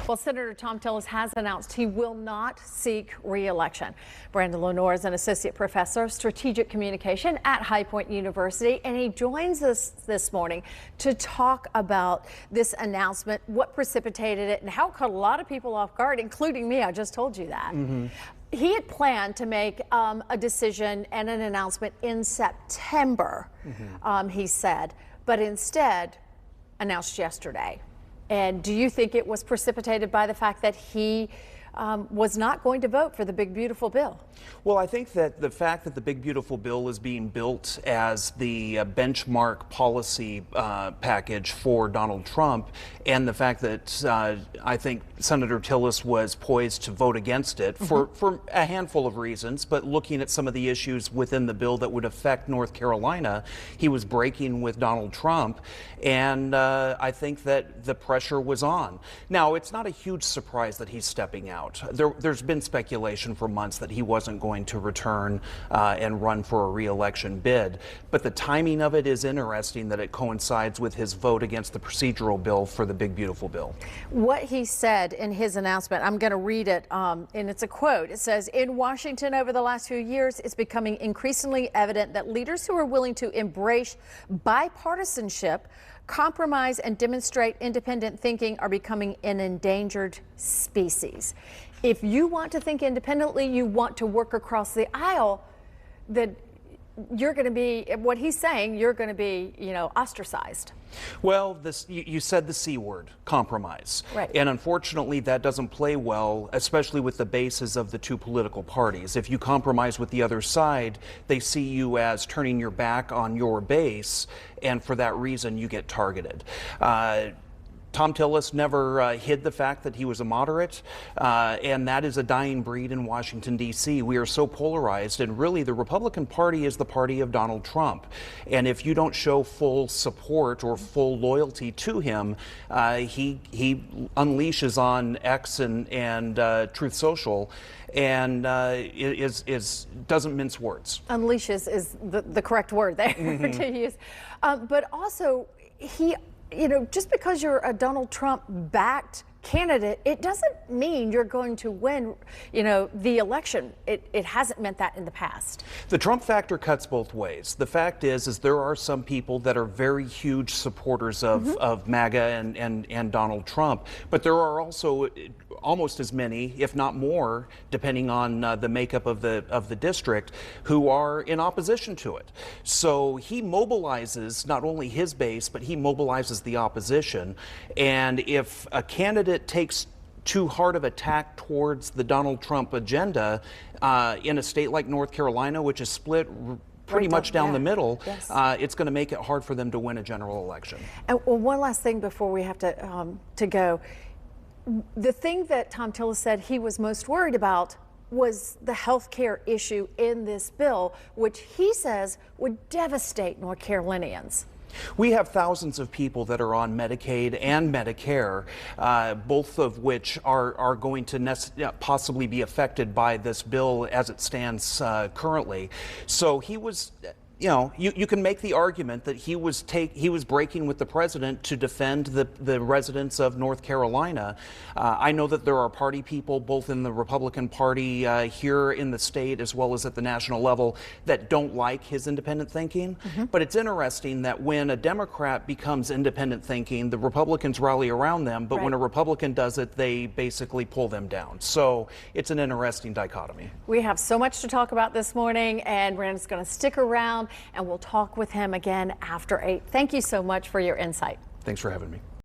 Well, Senator Thom Tillis has announced he will not seek re-election. Brandon Lenore is an associate professor of strategic communication at High Point University, and he joins us this morning to talk about this announcement, what precipitated it, and how it caught a lot of people off guard, including me. I just told you that. He had planned to make a decision and an announcement in September, he said, but instead announced yesterday. And do you think it was precipitated by the fact that he was not going to vote for the Big Beautiful Bill? Well, I think that the fact that the Big Beautiful Bill is being built as the benchmark policy package for Donald Trump, and the fact that I think Senator Tillis was poised to vote against it for a handful of reasons, but looking at some of the issues within the bill that would affect North Carolina, he was breaking with Donald Trump, and I think that the pressure was on. Now, it's not a huge surprise that he's stepping out. There's been speculation for months that he wasn't going to return and run for a re-election bid, but the timing of it is interesting that it coincides with his vote against the procedural bill for the Big Beautiful Bill. What he said in his announcement, I'm going to read it, and it's a quote. It says, "In Washington over the last few years, it's becoming increasingly evident that leaders who are willing to embrace bipartisanship, compromise, and demonstrate independent thinking are becoming an endangered species." If you want to think independently, you want to work across the aisle, that you're going to be, what he's saying, you're going to be, ostracized. Well, you said the C word, compromise. Right. And unfortunately, that doesn't play well, especially with the bases of the two political parties. If you compromise with the other side, they see you as turning your back on your base, and for that reason, you get targeted. Thom Tillis never hid the fact that he was a moderate, and that is a dying breed in Washington, D.C. We are so polarized, and really the Republican Party is the party of Donald Trump. And if you don't show full support or full loyalty to him, he unleashes on X and Truth Social, and doesn't mince words. Unleashes is the correct word there to use. But also, just because you're a Donald Trump backed candidate, it doesn't mean you're going to win, the election. It hasn't meant that in the past. The Trump factor cuts both ways. The fact is there are some people that are very huge supporters of MAGA and Donald Trump, but there are also almost as many, if not more, depending on the makeup of the district, who are in opposition to it. So he mobilizes not only his base, but he mobilizes the opposition. And if a candidate takes too hard of attack towards the Donald Trump agenda in a state like North Carolina, which is split pretty much down the middle, it's going to make it hard for them to win a general election. And one last thing before we have to go. The thing that Thom Tillis said he was most worried about was the health care issue in this bill, which he says would devastate North Carolinians. We have thousands of people that are on Medicaid and Medicare, both of which are going to possibly be affected by this bill as it stands currently. So he was... you can make the argument that he was breaking with the president to defend the residents of North Carolina. I know that there are party people, both in the Republican Party here in the state as well as at the national level, that don't like his independent thinking. But it's interesting that when a Democrat becomes independent thinking, the Republicans rally around them, but when a Republican does it, they basically pull them down. So it's an interesting dichotomy. We have so much to talk about this morning, and Brandon's going to stick around, and we'll talk with him again after 8. Thank you so much for your insight. Thanks for having me.